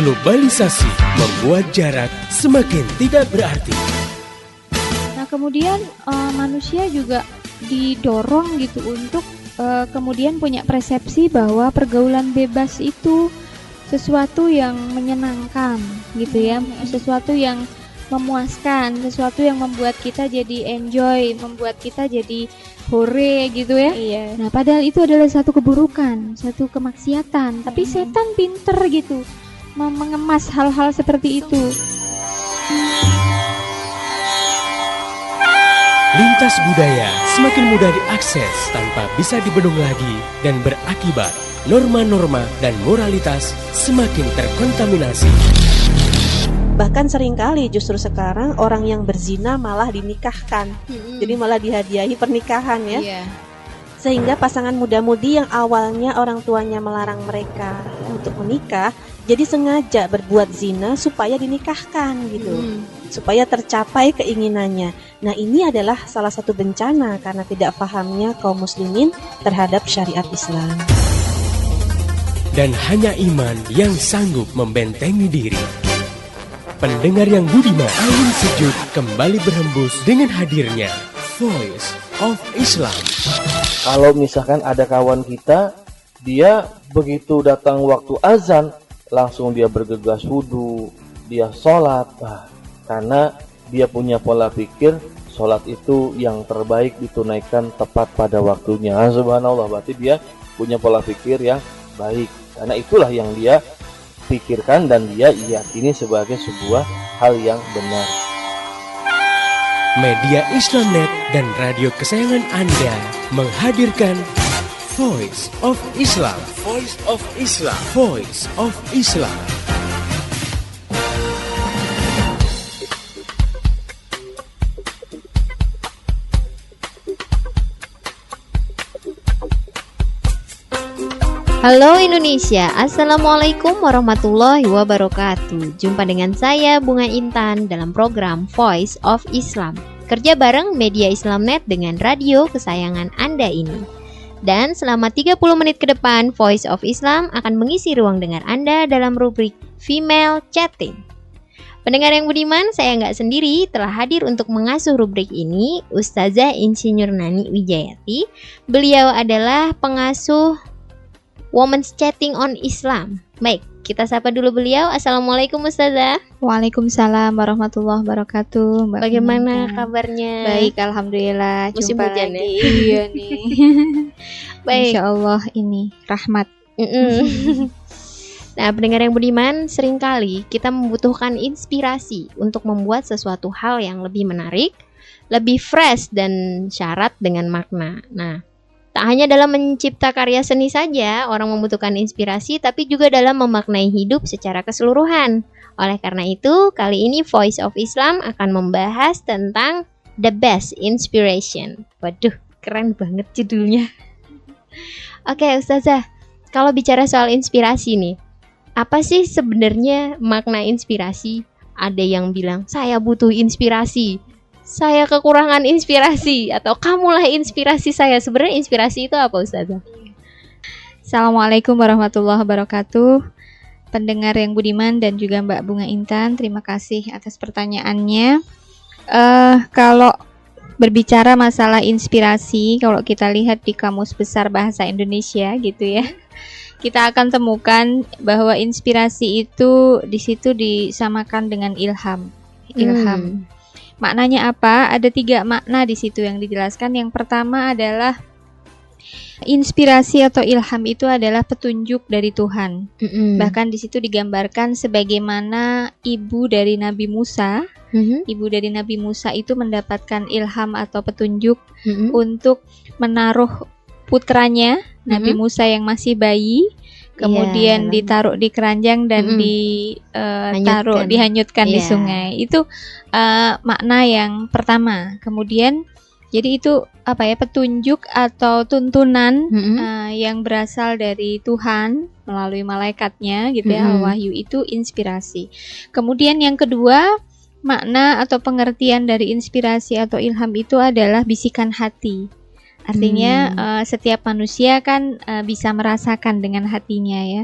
Globalisasi membuat jarak semakin tidak berarti. Nah, kemudian manusia juga didorong gitu untuk kemudian punya persepsi bahwa pergaulan bebas itu sesuatu yang menyenangkan gitu ya, sesuatu yang memuaskan, sesuatu yang membuat kita jadi enjoy, membuat kita jadi hore gitu ya. Iya. Nah, padahal itu adalah satu keburukan, satu kemaksiatan. Tapi setan pinter gitu mengemas hal-hal seperti itu. Lintas budaya semakin mudah diakses tanpa bisa dibendung lagi dan berakibat norma-norma dan moralitas semakin terkontaminasi. Bahkan seringkali justru sekarang orang yang berzina malah dinikahkan. Jadi malah dihadiahi pernikahan ya. Iya. Sehingga pasangan muda-mudi yang awalnya orang tuanya melarang mereka untuk menikah, jadi sengaja berbuat zina supaya dinikahkan gitu. Supaya tercapai keinginannya. Nah, ini adalah salah satu bencana karena tidak pahamnya kaum muslimin terhadap syariat Islam. Dan hanya iman yang sanggup membentengi diri. Pendengar yang budiman, angin sejuk kembali berhembus dengan hadirnya Voice of Islam. Kalau misalkan ada kawan kita, dia begitu datang waktu azan, langsung dia bergegas wudu, dia sholat. Karena dia punya pola pikir, sholat itu yang terbaik ditunaikan tepat pada waktunya. Subhanallah, berarti dia punya pola pikir yang baik. Karena itulah yang dia pikirkan dan dia yakini sebagai sebuah hal yang benar. Media Islamnet dan radio kesayangan Anda menghadirkan Voice of Islam. Voice of Islam. Voice of Islam. Halo Indonesia, Assalamualaikum warahmatullahi wabarakatuh. Jumpa dengan saya Bunga Intan dalam program Voice of Islam. Kerja bareng Media Islamnet dengan radio kesayangan Anda ini. Dan selama 30 menit ke depan, Voice of Islam akan mengisi ruang dengar Anda dalam rubrik Female Chatting. Pendengar yang budiman, saya nggak sendiri, telah hadir untuk mengasuh rubrik ini Ustazah Insinyur Nani Wijayati. Beliau adalah pengasuh Women's Chatting on Islam. Baik, kita sapa dulu beliau. Assalamualaikum Ustazah. Waalaikumsalam warahmatullahi wabarakatuh. Mbak Bagaimana Intan. kabarnya? Baik, alhamdulillah. Musim Jumpa hujan lagi. ya? Iya nih. Baik. Insya Allah ini rahmat. Nah, pendengar yang budiman, seringkali kita membutuhkan inspirasi untuk membuat sesuatu hal yang lebih menarik, lebih fresh dan syarat dengan makna. Nah, tak hanya dalam mencipta karya seni saja orang membutuhkan inspirasi, tapi juga dalam memaknai hidup secara keseluruhan. Oleh karena itu, kali ini Voice of Islam akan membahas tentang The Best Inspiration. Waduh, keren banget judulnya. Oke, Ustazah, kalau bicara soal inspirasi nih, apa sih sebenarnya makna inspirasi? Ada yang bilang, saya butuh inspirasi, saya kekurangan inspirasi, atau kamulah inspirasi saya. Sebenarnya inspirasi itu apa, Ustazah? Assalamualaikum warahmatullahi wabarakatuh. Pendengar yang budiman dan juga Mbak Bunga Intan, terima kasih atas pertanyaannya. Kalau berbicara masalah inspirasi, kalau kita lihat di Kamus Besar Bahasa Indonesia gitu ya, kita akan temukan bahwa inspirasi itu di situ disamakan dengan ilham. Ilham. Maknanya apa? Ada 3 makna di situ yang dijelaskan. Yang pertama adalah inspirasi atau ilham itu adalah petunjuk dari Tuhan. Bahkan di situ digambarkan sebagaimana ibu dari Nabi Musa. Ibu dari Nabi Musa itu mendapatkan ilham atau petunjuk untuk menaruh putranya Nabi Musa yang masih bayi. Kemudian ditaruh di keranjang dan dihanyutkan di sungai. Itu makna yang pertama. Kemudian jadi itu petunjuk atau tuntunan yang berasal dari Tuhan melalui malaikatnya gitu ya. Al-Wahyu itu inspirasi. Kemudian yang kedua, makna atau pengertian dari inspirasi atau ilham itu adalah bisikan hati. Artinya setiap manusia kan bisa merasakan dengan hatinya ya.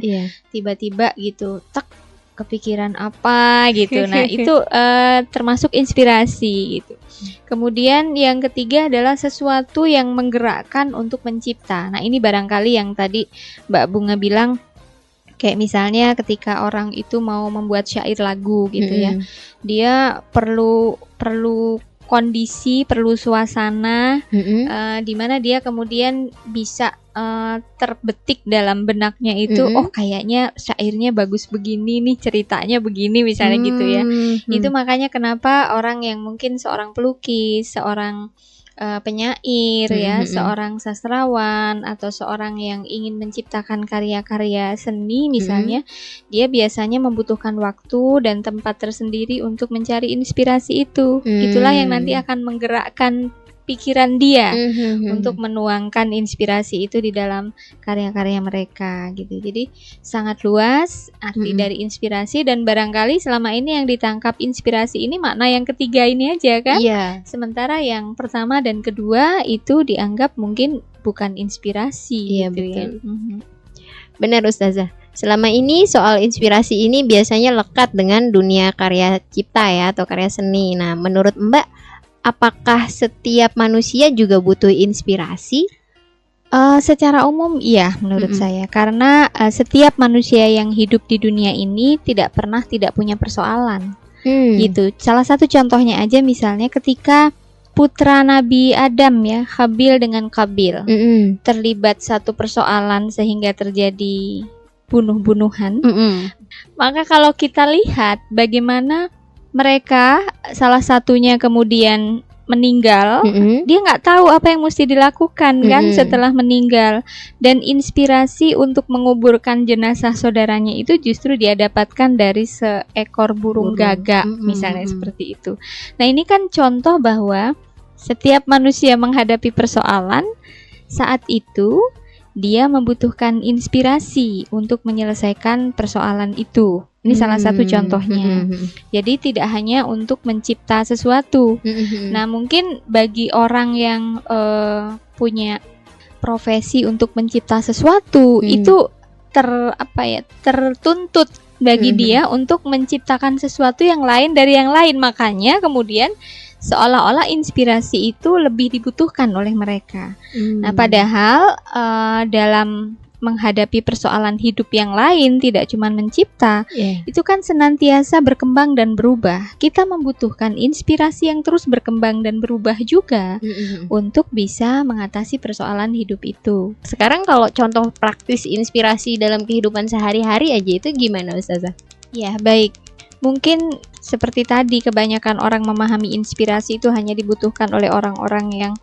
Tiba-tiba gitu, kepikiran apa gitu. Nah, itu termasuk inspirasi gitu. Kemudian yang ketiga adalah sesuatu yang menggerakkan untuk mencipta. Nah, ini barangkali yang tadi Mbak Bunga bilang, kayak misalnya ketika orang itu mau membuat syair lagu gitu ya. Dia perlu kondisi, perlu suasana di mana dia kemudian bisa terbetik dalam benaknya itu, oh kayaknya syairnya bagus begini nih, ceritanya begini misalnya gitu ya. Itu makanya kenapa orang yang mungkin seorang pelukis, seorang penyair ya, seorang sastrawan atau seorang yang ingin menciptakan karya-karya seni misalnya, dia biasanya membutuhkan waktu dan tempat tersendiri untuk mencari inspirasi itu. Itulah yang nanti akan menggerakkan pikiran dia untuk menuangkan inspirasi itu di dalam karya-karya mereka gitu. Jadi sangat luas arti dari inspirasi, dan barangkali selama ini yang ditangkap inspirasi ini makna yang ketiga ini aja kan. Sementara yang pertama dan kedua itu dianggap mungkin bukan inspirasi gitu ya. Benar Ustazah. Selama ini soal inspirasi ini biasanya lekat dengan dunia karya cipta ya, atau karya seni. Nah, menurut Mbak, apakah setiap manusia juga butuh inspirasi? Secara umum iya menurut saya, karena setiap manusia yang hidup di dunia ini tidak pernah tidak punya persoalan gitu. Salah satu contohnya aja misalnya ketika putra Nabi Adam ya, Habil dengan Qabil terlibat satu persoalan sehingga terjadi bunuh-bunuhan. Maka kalau kita lihat bagaimana mereka salah satunya kemudian meninggal, dia nggak tahu apa yang mesti dilakukan kan setelah meninggal, dan inspirasi untuk menguburkan jenazah saudaranya itu justru dia dapatkan dari seekor burung gagak misalnya seperti itu. Nah, ini kan contoh bahwa setiap manusia menghadapi persoalan saat itu dia membutuhkan inspirasi untuk menyelesaikan persoalan itu. Ini salah satu contohnya. Jadi tidak hanya untuk mencipta sesuatu. Nah, mungkin bagi orang yang punya profesi untuk mencipta sesuatu itu tertuntut bagi dia untuk menciptakan sesuatu yang lain dari yang lain. Makanya kemudian seolah-olah inspirasi itu lebih dibutuhkan oleh mereka. Nah, padahal dalam menghadapi persoalan hidup yang lain, tidak cuma mencipta, itu kan senantiasa berkembang dan berubah. Kita membutuhkan inspirasi yang terus berkembang dan berubah juga untuk bisa mengatasi persoalan hidup itu. Sekarang kalau contoh praktis inspirasi dalam kehidupan sehari-hari aja itu gimana Ustazah? Ya, baik. Mungkin seperti tadi, kebanyakan orang memahami inspirasi itu hanya dibutuhkan oleh orang-orang yang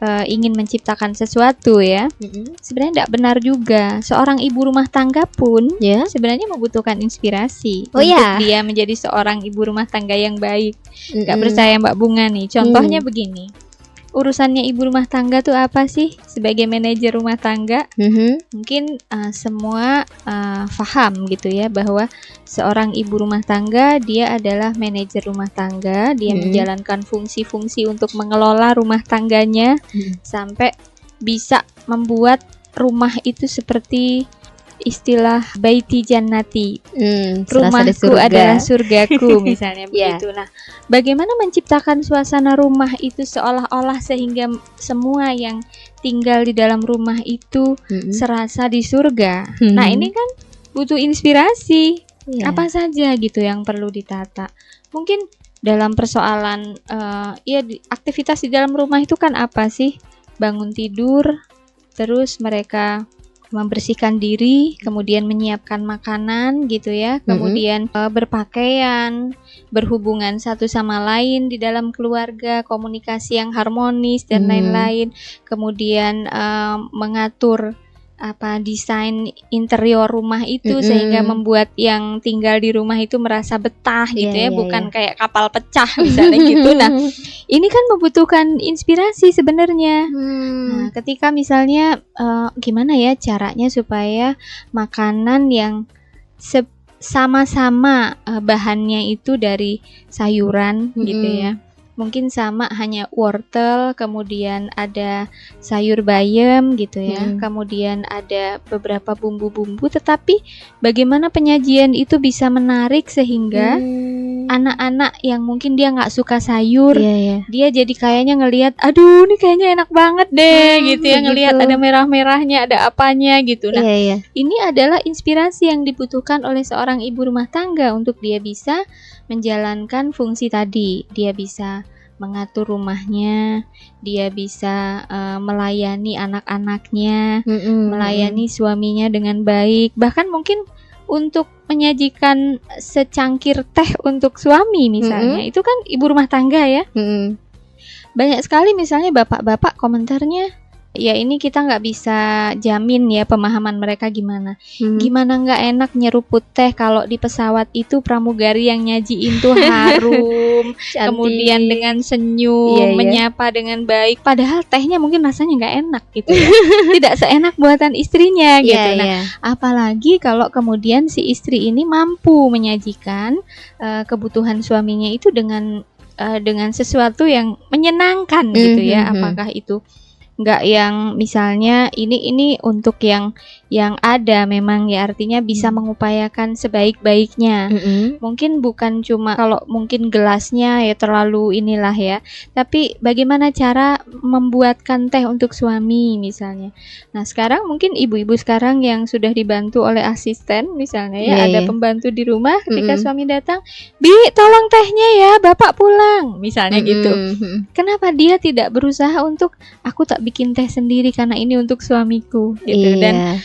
ingin menciptakan sesuatu ya. Sebenarnya tidak benar juga. Seorang ibu rumah tangga pun sebenarnya membutuhkan inspirasi untuk dia menjadi seorang ibu rumah tangga yang baik. Gak percaya Mbak Bunga nih? Contohnya begini. Urusannya ibu rumah tangga tuh apa sih sebagai manajer rumah tangga? Mungkin semua paham gitu ya, bahwa seorang ibu rumah tangga dia adalah manajer rumah tangga. Dia menjalankan fungsi-fungsi untuk mengelola rumah tangganya sampai bisa membuat rumah itu seperti istilah baiti jannati, rumahku adalah surgaku misalnya begitu. Nah, bagaimana menciptakan suasana rumah itu seolah-olah sehingga semua yang tinggal di dalam rumah itu serasa di surga. Nah, ini kan butuh inspirasi. Apa saja gitu yang perlu ditata. Mungkin dalam persoalan aktivitas di dalam rumah itu kan apa sih? Bangun tidur, terus mereka membersihkan diri, kemudian menyiapkan makanan gitu ya, kemudian berpakaian, berhubungan satu sama lain di dalam keluarga, komunikasi yang harmonis dan lain-lain, kemudian mengatur desain interior rumah itu sehingga membuat yang tinggal di rumah itu merasa betah gitu ya, bukan kayak kapal pecah misalnya gitu. Nah, ini kan membutuhkan inspirasi sebenarnya. Nah, ketika misalnya gimana ya caranya supaya makanan yang sama-sama bahannya itu dari sayuran gitu ya, mungkin sama hanya wortel, kemudian ada sayur bayam gitu ya, kemudian ada beberapa bumbu-bumbu, tetapi bagaimana penyajian itu bisa menarik sehingga anak-anak yang mungkin dia nggak suka sayur, dia jadi kayaknya ngelihat, aduh ini kayaknya enak banget deh gitu ya, ngelihat ada merah-merahnya, ada apanya gitu. Nah, ini adalah inspirasi yang dibutuhkan oleh seorang ibu rumah tangga untuk dia bisa menjalankan fungsi tadi. Dia bisa mengatur rumahnya, dia bisa melayani anak-anaknya, melayani suaminya dengan baik, bahkan mungkin untuk menyajikan secangkir teh untuk suami misalnya, itu kan ibu rumah tangga ya. Banyak sekali misalnya bapak-bapak komentarnya, ya ini kita nggak bisa jamin ya pemahaman mereka gimana. Gimana nggak enak nyeruput teh kalau di pesawat itu pramugari yang nyajiin tuh harum, kemudian dengan senyum, menyapa dengan baik. Padahal tehnya mungkin rasanya nggak enak gitu ya. Tidak seenak buatan istrinya gitu. Nah, apalagi kalau kemudian si istri ini mampu menyajikan kebutuhan suaminya itu dengan sesuatu yang menyenangkan gitu ya. Apakah itu nggak yang misalnya ini untuk yang ada memang ya, artinya bisa mengupayakan sebaik-baiknya. Mungkin bukan cuma kalau mungkin gelasnya ya terlalu inilah ya, tapi bagaimana cara membuatkan teh untuk suami misalnya. Nah, sekarang mungkin ibu-ibu sekarang yang sudah dibantu oleh asisten misalnya ya, ada pembantu di rumah, ketika suami datang, "Bi, tolong tehnya ya, Bapak pulang." Misalnya gitu. Kenapa dia tidak berusaha untuk aku tak bikin teh sendiri karena ini untuk suamiku gitu, dan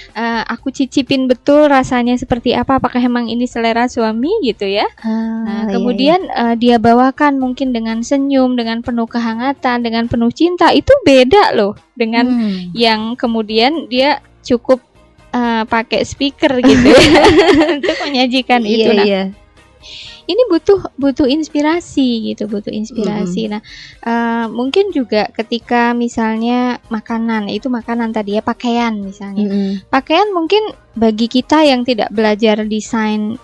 aku cicipin betul rasanya seperti apa, apakah emang ini selera suami gitu ya. Kemudian dia bawakan mungkin dengan senyum, dengan penuh kehangatan, dengan penuh cinta. Itu beda loh dengan yang kemudian dia cukup pakai speaker gitu ya untuk menyajikan itu. Nah, ini butuh inspirasi gitu, butuh inspirasi. Nah, mungkin juga ketika misalnya makanan tadi ya, pakaian misalnya. Pakaian mungkin bagi kita yang tidak belajar desain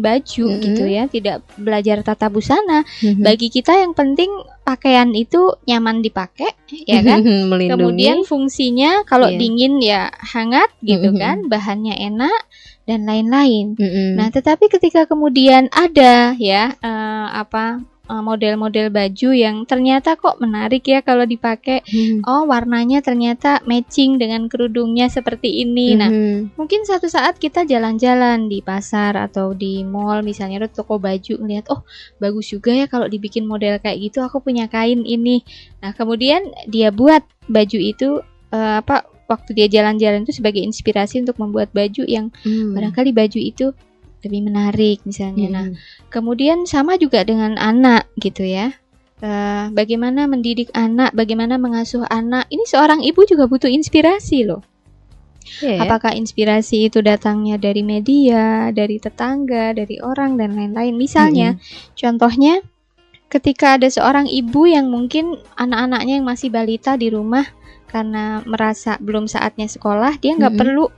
baju gitu ya, tidak belajar tata busana, bagi kita yang penting pakaian itu nyaman dipakai ya kan. Kemudian fungsinya kalau dingin ya hangat gitu kan, bahannya enak dan lain-lain. Nah, tetapi ketika kemudian ada ya model-model baju yang ternyata kok menarik ya kalau dipakai, oh warnanya ternyata matching dengan kerudungnya seperti ini. Nah, mungkin suatu saat kita jalan-jalan di pasar atau di mall misalnya, atau toko baju, ngeliat, oh bagus juga ya kalau dibikin model kayak gitu, aku punya kain ini. Nah, kemudian dia buat baju itu waktu dia jalan-jalan itu sebagai inspirasi untuk membuat baju yang barangkali baju itu lebih menarik misalnya. Nah, kemudian sama juga dengan anak gitu ya. Bagaimana mendidik anak, bagaimana mengasuh anak. Ini seorang ibu juga butuh inspirasi loh. Apakah inspirasi itu datangnya dari media, dari tetangga, dari orang dan lain-lain. Misalnya, contohnya ketika ada seorang ibu yang mungkin anak-anaknya yang masih balita di rumah, karena merasa belum saatnya sekolah, dia nggak perlu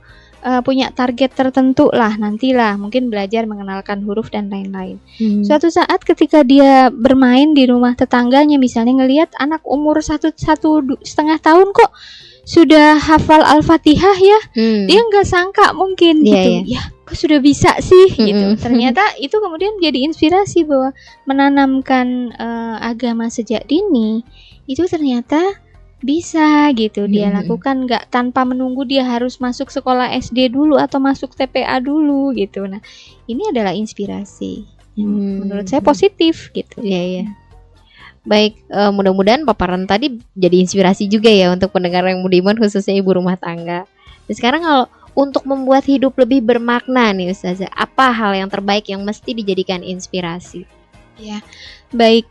punya target tertentu lah, nantilah mungkin belajar mengenalkan huruf dan lain-lain. Suatu saat ketika dia bermain di rumah tetangganya misalnya, ngelihat anak umur 1,5 tahun kok sudah hafal Al-Fatihah ya, dia nggak sangka mungkin gitu, ya kok sudah bisa sih gitu. Ternyata itu kemudian jadi inspirasi bahwa menanamkan agama sejak dini itu ternyata bisa gitu dia lakukan, nggak tanpa menunggu dia harus masuk sekolah SD dulu atau masuk TPA dulu gitu. Nah, ini adalah inspirasi yang menurut saya positif gitu. Baik, mudah-mudahan paparan tadi jadi inspirasi juga ya untuk pendengar yang budiman, khususnya ibu rumah tangga. Dan sekarang kalau untuk membuat hidup lebih bermakna nih Ustazah, apa hal yang terbaik yang mesti dijadikan inspirasi? Ya, baik.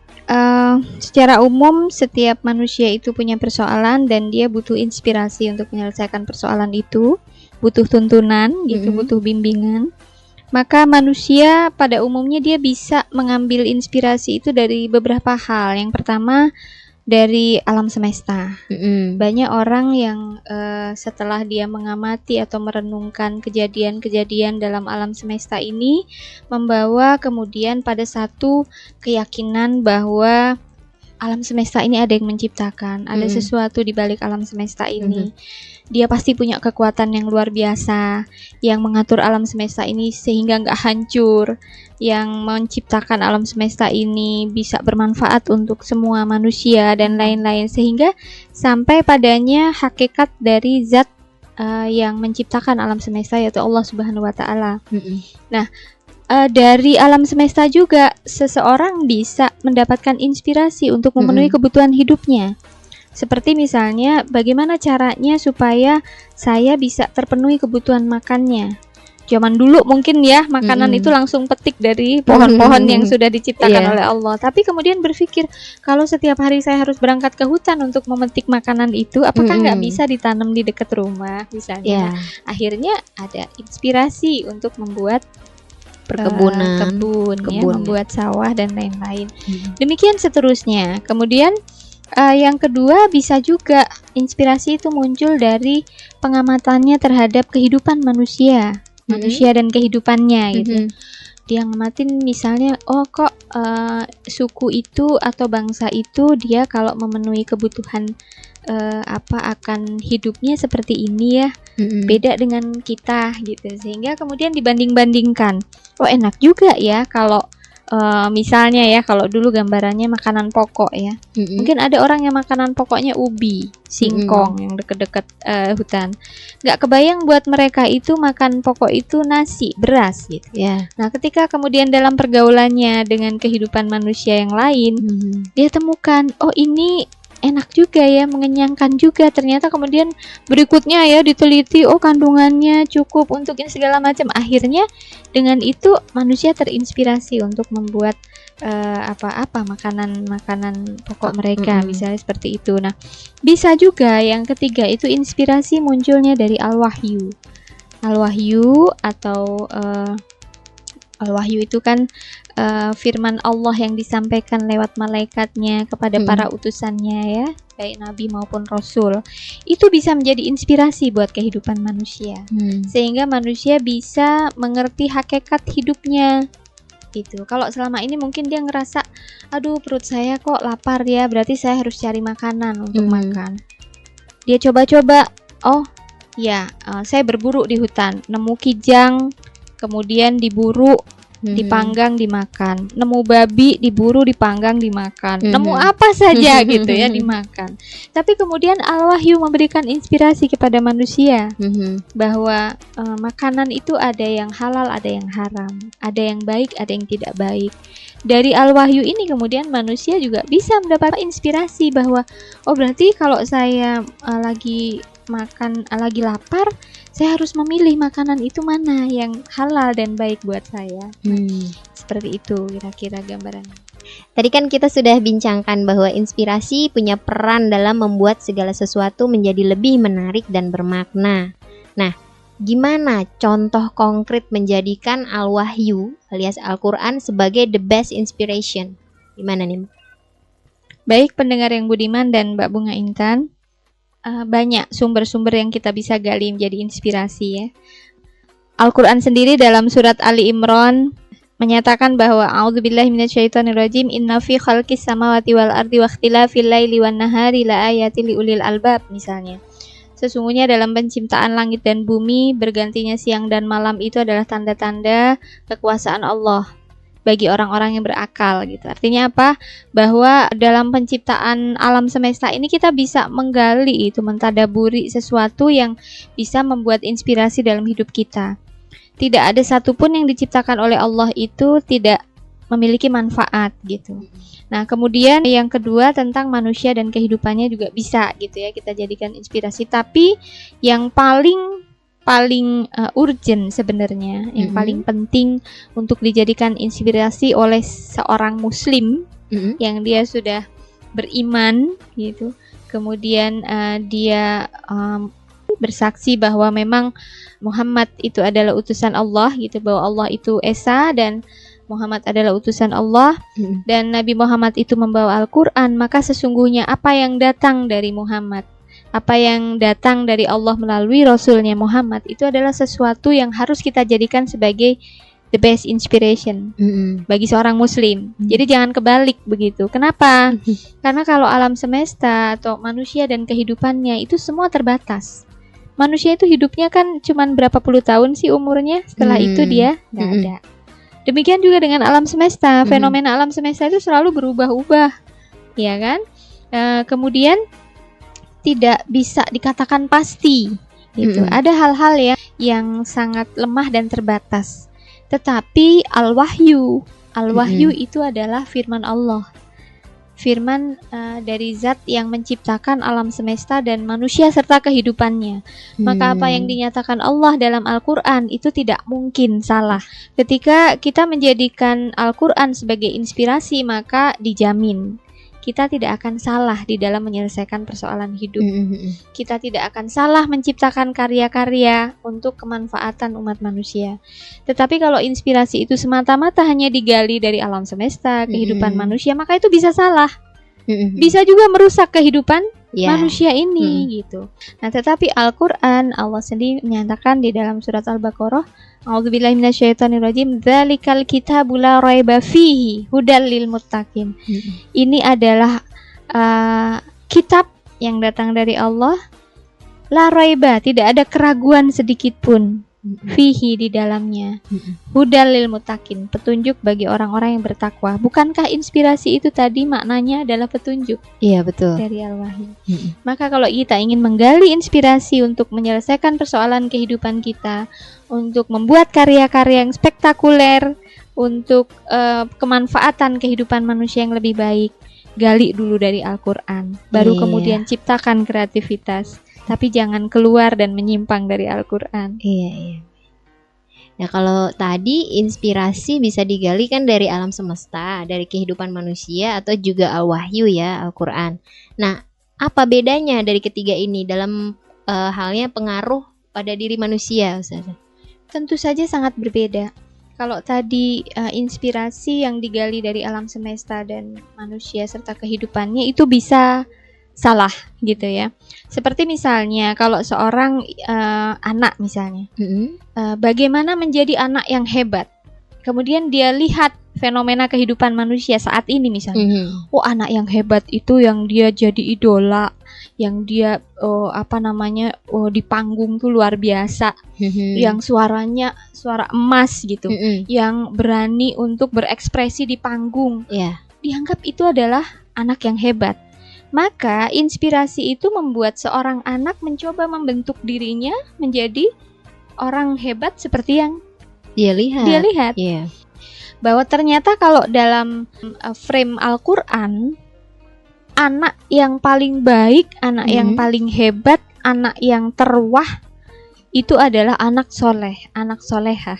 Secara umum setiap manusia itu punya persoalan dan dia butuh inspirasi untuk menyelesaikan persoalan itu, butuh tuntunan gitu, butuh bimbingan. Maka manusia pada umumnya dia bisa mengambil inspirasi itu dari beberapa hal. Yang pertama, dari alam semesta. Mm-mm. Banyak orang yang setelah dia mengamati atau merenungkan kejadian-kejadian dalam alam semesta ini, membawa kemudian pada satu keyakinan bahwa alam semesta ini ada yang menciptakan, ada sesuatu di balik alam semesta ini. Dia pasti punya kekuatan yang luar biasa, yang mengatur alam semesta ini sehingga nggak hancur, yang menciptakan alam semesta ini bisa bermanfaat untuk semua manusia dan lain-lain, sehingga sampai padanya hakikat dari zat yang menciptakan alam semesta, yaitu Allah Subhanahu wa Ta'ala. Nah, dari alam semesta juga seseorang bisa mendapatkan inspirasi untuk memenuhi kebutuhan hidupnya. Seperti misalnya bagaimana caranya supaya saya bisa terpenuhi kebutuhan makannya. Zaman dulu mungkin ya makanan itu langsung petik dari pohon-pohon yang sudah diciptakan oleh Allah. Tapi kemudian berpikir, kalau setiap hari saya harus berangkat ke hutan untuk memetik makanan itu, apakah nggak bisa ditanam di dekat rumah misalnya? Akhirnya ada inspirasi untuk membuat perkebunan, kebun ya, membuat sawah dan lain-lain. Demikian seterusnya. Kemudian yang kedua, bisa juga inspirasi itu muncul dari pengamatannya terhadap kehidupan manusia dan kehidupannya gitu. Dia ngamatin misalnya, oh kok suku itu atau bangsa itu dia kalau memenuhi kebutuhan akan hidupnya seperti ini ya, beda dengan kita gitu, sehingga kemudian dibanding-bandingkan, oh enak juga ya kalau misalnya ya, kalau dulu gambarannya makanan pokok ya, mungkin ada orang yang makanan pokoknya ubi, singkong yang deket-deket hutan, nggak kebayang buat mereka itu makan pokok itu nasi, beras gitu. Nah ketika kemudian dalam pergaulannya dengan kehidupan manusia yang lain, dia temukan, oh ini enak juga ya, mengenyangkan juga. Ternyata kemudian berikutnya ya diteliti, oh kandungannya cukup untuk ini segala macam. Akhirnya dengan itu manusia terinspirasi untuk membuat makanan pokok mereka, misalnya seperti itu. Nah, bisa juga yang ketiga itu inspirasi munculnya dari al-wahyu. Al-wahyu atau al-wahyu itu kan firman Allah yang disampaikan lewat malaikatnya kepada para utusannya ya, baik nabi maupun rasul. Itu bisa menjadi inspirasi buat kehidupan manusia, sehingga manusia bisa mengerti hakikat hidupnya gitu. Kalau selama ini mungkin dia ngerasa, aduh perut saya kok lapar ya, berarti saya harus cari makanan untuk makan. Dia coba-coba, oh ya, saya berburu di hutan, nemu kijang, kemudian diburu, dipanggang, dimakan. Nemu babi, diburu, dipanggang, dimakan. Nemu apa saja gitu ya, dimakan. Tapi kemudian al-wahyu memberikan inspirasi kepada manusia bahwa makanan itu ada yang halal, ada yang haram, ada yang baik, ada yang tidak baik. Dari al-wahyu ini kemudian manusia juga bisa mendapat inspirasi bahwa oh berarti kalau saya lagi lapar, saya harus memilih makanan itu mana yang halal dan baik buat saya. Seperti itu kira-kira gambarannya. Tadi kan kita sudah bincangkan bahwa inspirasi punya peran dalam membuat segala sesuatu menjadi lebih menarik dan bermakna. Nah, gimana contoh konkret menjadikan al-wahyu alias Al-Quran sebagai the best inspiration? Gimana nih? Baik pendengar yang budiman dan Mbak Bunga Intan, banyak sumber-sumber yang kita bisa gali menjadi inspirasi ya. Al-Quran sendiri dalam surat Ali Imran menyatakan bahwa a'udzubillahi minasyaitonirrajim, inna fi khalqis samawati wal ardi wakhtilafil laili wan nahari laayatil liulil albab, misalnya. Sesungguhnya dalam penciptaan langit dan bumi, bergantinya siang dan malam itu adalah tanda-tanda kekuasaan Allah bagi orang-orang yang berakal gitu. Artinya apa? Bahwa dalam penciptaan alam semesta ini kita bisa menggali itu, mentadaburi sesuatu yang bisa membuat inspirasi dalam hidup kita. Tidak ada satupun yang diciptakan oleh Allah itu tidak memiliki manfaat gitu. Nah, kemudian yang kedua tentang manusia dan kehidupannya juga bisa gitu ya kita jadikan inspirasi. Tapi yang paling urgent sebenarnya, yang paling penting untuk dijadikan inspirasi oleh seorang muslim yang dia sudah beriman gitu. Kemudian dia bersaksi bahwa memang Muhammad itu adalah utusan Allah gitu, bahwa Allah itu esa dan Muhammad adalah utusan Allah dan Nabi Muhammad itu membawa Al-Quran, maka sesungguhnya apa yang datang dari Muhammad, apa yang datang dari Allah melalui Rasulnya Muhammad itu adalah sesuatu yang harus kita jadikan sebagai the best inspiration bagi seorang muslim. Jadi jangan kebalik begitu. Kenapa? Karena kalau alam semesta atau manusia dan kehidupannya itu semua terbatas. Manusia itu hidupnya kan cuman berapa puluh tahun sih umurnya, setelah itu dia nggak ada. Demikian juga dengan alam semesta, fenomena alam semesta itu selalu berubah-ubah, ya kan? Kemudian tidak bisa dikatakan pasti, gitu. Ada hal-hal yang sangat lemah dan terbatas. Tetapi al-wahyu itu adalah firman Allah, firman dari zat yang menciptakan alam semesta dan manusia serta kehidupannya. Maka apa yang dinyatakan Allah dalam Al-Quran itu tidak mungkin salah. Ketika kita menjadikan Al-Quran sebagai inspirasi, maka dijamin kita tidak akan salah di dalam menyelesaikan persoalan hidup. Kita tidak akan salah menciptakan karya-karya untuk kemanfaatan umat manusia. Tetapi kalau inspirasi itu semata-mata hanya digali dari alam semesta, kehidupan manusia, maka itu bisa salah. Bisa juga merusak kehidupan manusia ini, gitu. Nah, tetapi Al-Quran, Allah sendiri menyatakan di dalam surat Al-Baqarah, A'udzubillahi minasyaitonirrajim, dzalikal kitabu la raiba fihi hudal lil muttaqin. Ini adalah kitab yang datang dari Allah, la raiba, tidak ada keraguan sedikit pun, fihi, di dalamnya, hudal lil muttaqin, petunjuk bagi orang-orang yang bertakwa. Bukankah inspirasi itu tadi maknanya adalah petunjuk? Iya, betul. Dari Al-Wahyu. Maka kalau kita ingin menggali inspirasi untuk menyelesaikan persoalan kehidupan kita, untuk membuat karya-karya yang spektakuler, untuk kemanfaatan kehidupan manusia yang lebih baik, gali dulu dari Al-Quran, baru kemudian ciptakan kreativitas. Tapi jangan keluar dan menyimpang dari Al-Quran. Iya. Nah, kalau tadi inspirasi bisa digali kan dari alam semesta, dari kehidupan manusia, atau juga Al-Wahyu ya, Al-Quran. Nah, apa bedanya dari ketiga ini dalam halnya pengaruh pada diri manusia, Ustazah? Tentu saja sangat berbeda. Kalau tadi inspirasi yang digali dari alam semesta dan manusia serta kehidupannya itu bisa salah gitu ya. Seperti misalnya kalau seorang anak misalnya, bagaimana menjadi anak yang hebat. Kemudian dia lihat fenomena kehidupan manusia saat ini misalnya. Oh, anak yang hebat itu yang dia jadi idola, yang dia di panggung tuh luar biasa, yang suaranya suara emas gitu, yang berani untuk berekspresi di panggung. Dianggap itu adalah anak yang hebat. Maka inspirasi itu membuat seorang anak mencoba membentuk dirinya menjadi orang hebat seperti yang dia lihat. Bahwa ternyata kalau dalam frame Al-Quran, anak yang paling baik, anak yang paling hebat, anak yang terwah itu adalah anak soleh, anak solehah.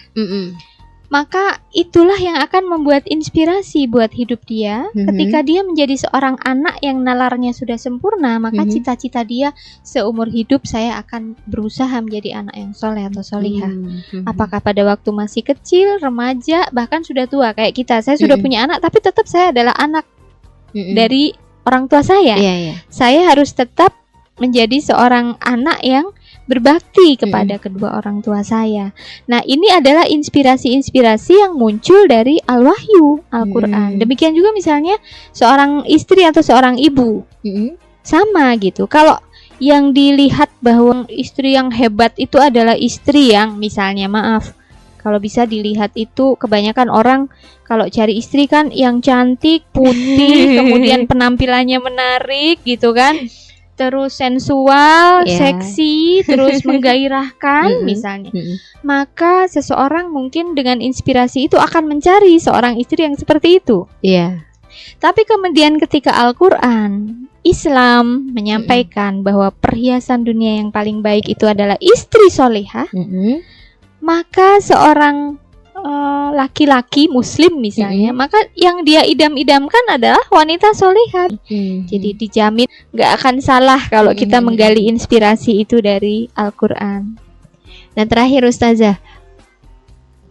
Maka itulah yang akan membuat inspirasi buat hidup dia. Ketika dia menjadi seorang anak yang nalarnya sudah sempurna, maka cita-cita dia seumur hidup, saya akan berusaha menjadi anak yang soleh atau solihah. Apakah pada waktu masih kecil, remaja, bahkan sudah tua kayak kita. Saya sudah punya anak, tapi tetap saya adalah anak dari orang tua saya. Saya harus tetap menjadi seorang anak yang berbakti kepada kedua orang tua saya. Nah, ini adalah inspirasi-inspirasi yang muncul dari Al-Wahyu, Al-Quran. Demikian juga misalnya seorang istri atau seorang ibu. Sama gitu. Kalau yang dilihat bahwa istri yang hebat itu adalah istri yang misalnya, kalau bisa dilihat itu kebanyakan orang kalau cari istri kan yang cantik, putih, kemudian penampilannya menarik gitu kan. Terus sensual, seksi, terus menggairahkan misalnya. Maka seseorang mungkin dengan inspirasi itu akan mencari seorang istri yang seperti itu. Tapi kemudian ketika Al-Quran, Islam menyampaikan bahwa perhiasan dunia yang paling baik itu adalah istri solehah, maka seorang laki-laki muslim misalnya, maka yang dia idam-idamkan adalah wanita solehah. Jadi dijamin gak akan salah kalau kita menggali inspirasi itu dari Al-Quran. Dan terakhir Ustazah,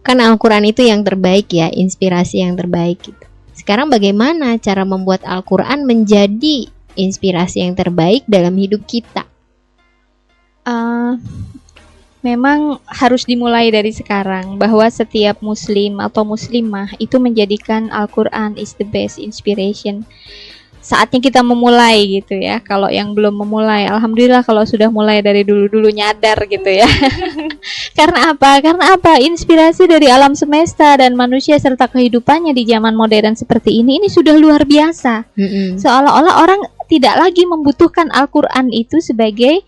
Kan Al-Quran itu yang terbaik ya, inspirasi yang terbaik gitu. Sekarang bagaimana cara membuat Al-Quran menjadi inspirasi yang terbaik dalam hidup kita? Memang harus dimulai dari sekarang, bahwa setiap muslim atau muslimah itu menjadikan Al-Quran is the best inspiration. Saatnya kita memulai gitu ya. Kalau yang belum memulai, alhamdulillah kalau sudah mulai dari dulu-dulu nyadar gitu ya. Karena apa? Inspirasi dari alam semesta dan manusia serta kehidupannya di zaman modern seperti ini sudah luar biasa. Seolah-olah orang tidak lagi membutuhkan Al-Quran itu sebagai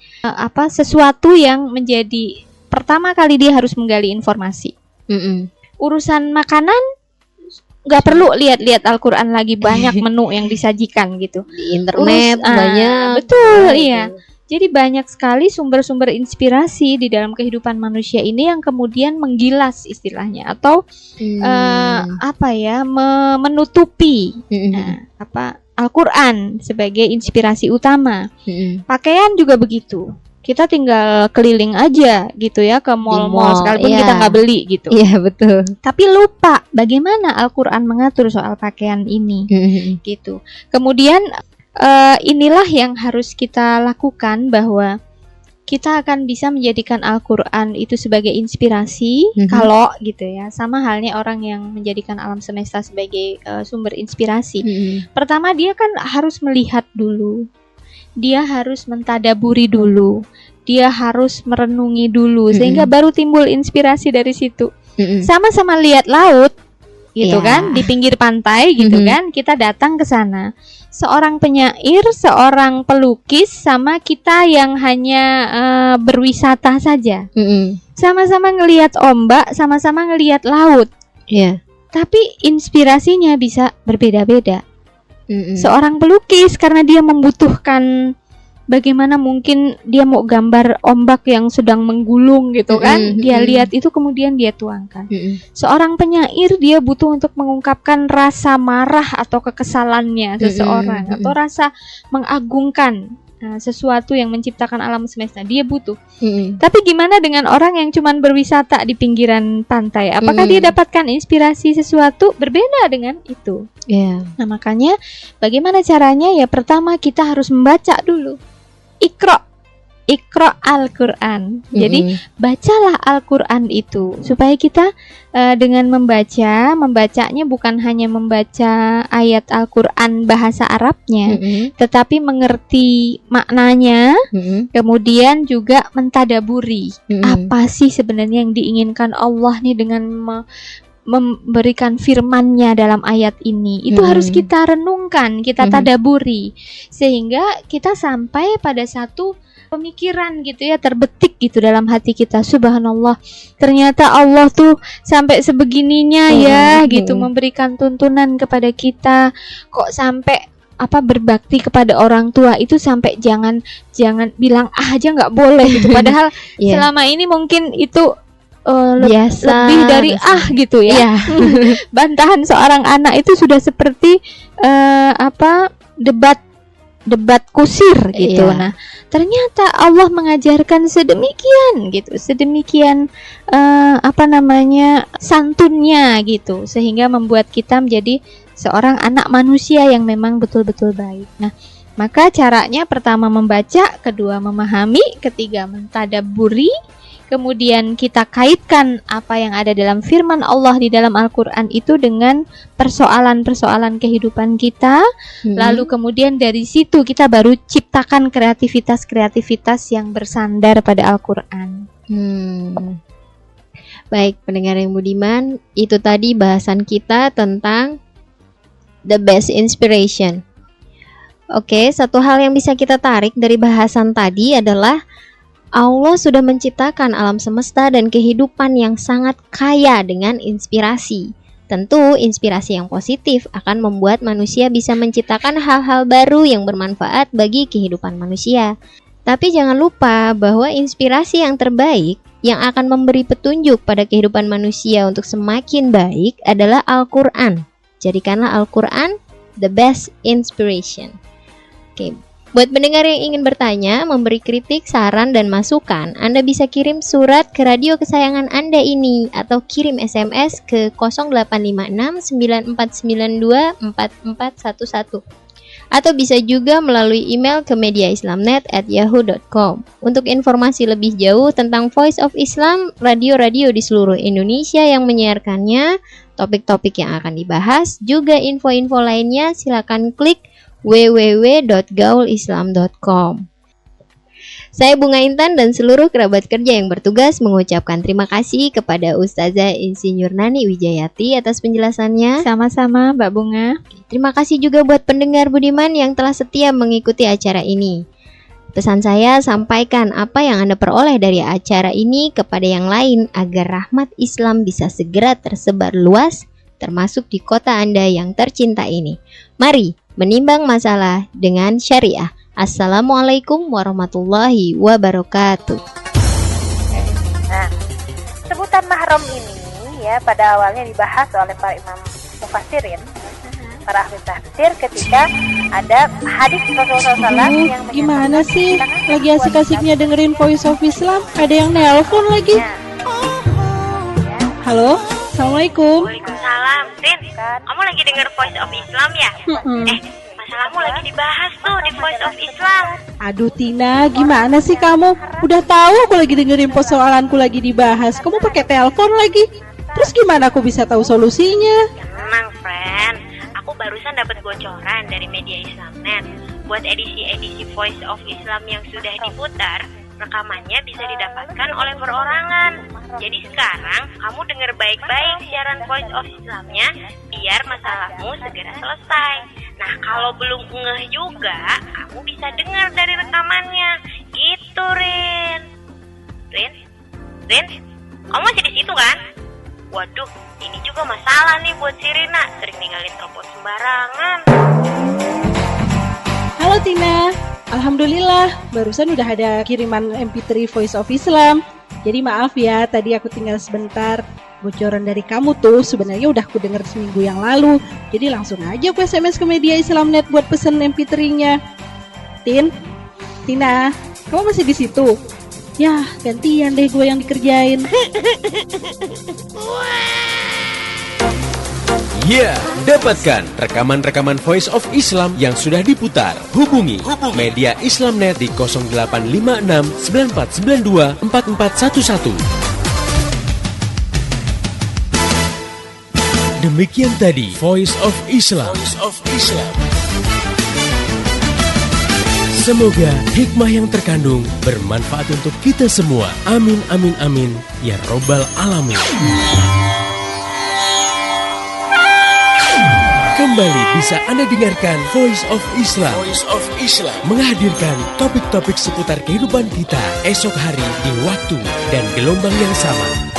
sesuatu yang menjadi pertama kali dia harus menggali informasi. Urusan makanan nggak perlu lihat-lihat Al-Quran lagi, banyak menu yang disajikan gitu di internet banyak. Betul, iya. Jadi banyak sekali sumber-sumber inspirasi di dalam kehidupan manusia ini yang kemudian menggilas istilahnya, atau menutupi Al-Quran sebagai inspirasi utama. Pakaian juga begitu. Kita tinggal keliling aja gitu ya ke mall-mall, sekalipun kita nggak beli gitu. Iya, betul. Tapi lupa bagaimana Al-Quran mengatur soal pakaian ini gitu. Kemudian inilah yang harus kita lakukan, bahwa kita akan bisa menjadikan Al-Quran itu sebagai inspirasi. Kalau gitu ya, sama halnya orang yang menjadikan alam semesta sebagai sumber inspirasi. Pertama dia kan harus melihat dulu, dia harus mentadaburi dulu, dia harus merenungi dulu, sehingga baru timbul inspirasi dari situ. Sama-sama lihat laut gitu kan, di pinggir pantai gitu kan, kita datang ke sana. Seorang penyair, seorang pelukis, sama kita yang hanya berwisata saja. Sama-sama ngelihat ombak, sama-sama ngelihat laut. Tapi inspirasinya bisa berbeda-beda. Seorang pelukis karena dia membutuhkan bagaimana mungkin dia mau gambar ombak yang sedang menggulung gitu kan, dia lihat itu kemudian dia tuangkan. Seorang penyair dia butuh untuk mengungkapkan rasa marah atau kekesalannya seseorang, atau rasa mengagungkan sesuatu yang menciptakan alam semesta, dia butuh. Tapi gimana dengan orang yang cuman berwisata di pinggiran pantai? Apakah dia dapatkan inspirasi sesuatu? Berbeda dengan itu. Nah makanya bagaimana caranya? Ya pertama kita harus membaca dulu. Iqra Al-Quran. Jadi bacalah Al-Quran itu, supaya kita dengan membacanya bukan hanya membaca ayat Al-Quran bahasa Arabnya, tetapi mengerti maknanya, kemudian juga mentadaburi apa sih sebenarnya yang diinginkan Allah nih dengan memberikan firman-Nya dalam ayat ini. Itu harus kita renungkan, kita tadaburi, sehingga kita sampai pada satu pemikiran gitu ya, terbetik gitu dalam hati kita. Subhanallah, ternyata Allah tuh sampai sebegininya ya gitu, memberikan tuntunan kepada kita. Kok sampai berbakti kepada orang tua itu sampai jangan bilang aja nggak boleh gitu. Padahal selama ini mungkin itu lebih dari gitu ya. Bantahan seorang anak itu sudah seperti debat kusir gitu. Nah, ternyata Allah mengajarkan sedemikian santunnya gitu, sehingga membuat kita menjadi seorang anak manusia yang memang betul-betul baik. Nah, maka caranya pertama membaca, kedua memahami, ketiga mentadaburi, kemudian kita kaitkan apa yang ada dalam firman Allah di dalam Al-Quran itu dengan persoalan-persoalan kehidupan kita. Lalu kemudian dari situ kita baru ciptakan kreativitas yang bersandar pada Al-Quran. Baik, pendengar yang budiman, itu tadi bahasan kita tentang the best inspiration. Oke, satu hal yang bisa kita tarik dari bahasan tadi adalah Allah sudah menciptakan alam semesta dan kehidupan yang sangat kaya dengan inspirasi. Tentu inspirasi yang positif akan membuat manusia bisa menciptakan hal-hal baru yang bermanfaat bagi kehidupan manusia. Tapi jangan lupa bahwa inspirasi yang terbaik yang akan memberi petunjuk pada kehidupan manusia untuk semakin baik adalah Al-Quran. Jadikanlah Al-Quran the best inspiration. Oke. Buat pendengar yang ingin bertanya, memberi kritik, saran, dan masukan, Anda bisa kirim surat ke radio kesayangan Anda ini atau kirim SMS ke 0856 9492 4411 atau bisa juga melalui email ke mediaislamnet@yahoo.com. Untuk informasi lebih jauh tentang Voice of Islam, radio-radio di seluruh Indonesia yang menyiarkannya, topik-topik yang akan dibahas, juga info-info lainnya, silakan klik www.gaulislam.com. Saya Bunga Intan dan seluruh kerabat kerja yang bertugas mengucapkan terima kasih kepada Ustazah Insinyur Nani Wijayati atas penjelasannya. Sama-sama Mbak Bunga. Terima kasih juga buat pendengar budiman yang telah setia mengikuti acara ini. Pesan saya, sampaikan apa yang Anda peroleh dari acara ini kepada yang lain agar rahmat Islam bisa segera tersebar luas, termasuk di kota Anda yang tercinta ini. Mari menimbang masalah dengan syariah. Assalamualaikum warahmatullahi wabarakatuh. Nah, sebutan mahram ini ya pada awalnya dibahas oleh para imam mufassirin, para ahli tafsir ketika ada hadis Rasulullah SAW yang Gimana sih? Lagi asik-asiknya dengerin Voice of Islam, ada yang nelpon lagi. Halo, Assalamualaikum. Waalaikumsalam, Tin. Kamu lagi denger Voice of Islam ya? Masalahmu lagi dibahas tuh di Voice of Islam. Aduh Tina, gimana sih kamu? Udah tahu aku lagi dengerin persoalanku lagi dibahas, kamu pakai telepon lagi. Terus gimana aku bisa tahu solusinya? Tenang, friend. Aku barusan dapat bocoran dari media Islamnet. Buat edisi-edisi Voice of Islam yang sudah diputar, rekamannya bisa didapatkan oleh perorangan. Jadi sekarang kamu denger baik-baik siaran Voice of Islamnya biar masalahmu segera selesai. Nah, kalau belum ngeh juga, kamu bisa dengar dari rekamannya. Gitu, Rin. Rin? Kamu masih di situ kan? Waduh, ini juga masalah nih buat si Rina. Sering ninggalin telepon sembarangan. Halo Tina, Alhamdulillah barusan udah ada kiriman MP3 Voice of Islam. Jadi maaf ya, tadi aku tinggal sebentar. Bocoran dari kamu tuh sebenarnya udah aku denger seminggu yang lalu. Jadi langsung aja aku SMS ke media Islamnet buat pesen MP3-nya. Tina, kamu masih di situ? Ya, gantian deh gue yang dikerjain. Ya, dapatkan rekaman-rekaman Voice of Islam yang sudah diputar. Hubungi media Islamnet di 0856 9492 4411. Demikian tadi Voice of Islam. Semoga hikmah yang terkandung bermanfaat untuk kita semua. Amin, amin, amin. Ya Robbal Alamin. Kembali bisa Anda dengarkan Voice of Islam. Menghadirkan topik-topik seputar kehidupan kita esok hari di waktu dan gelombang yang sama.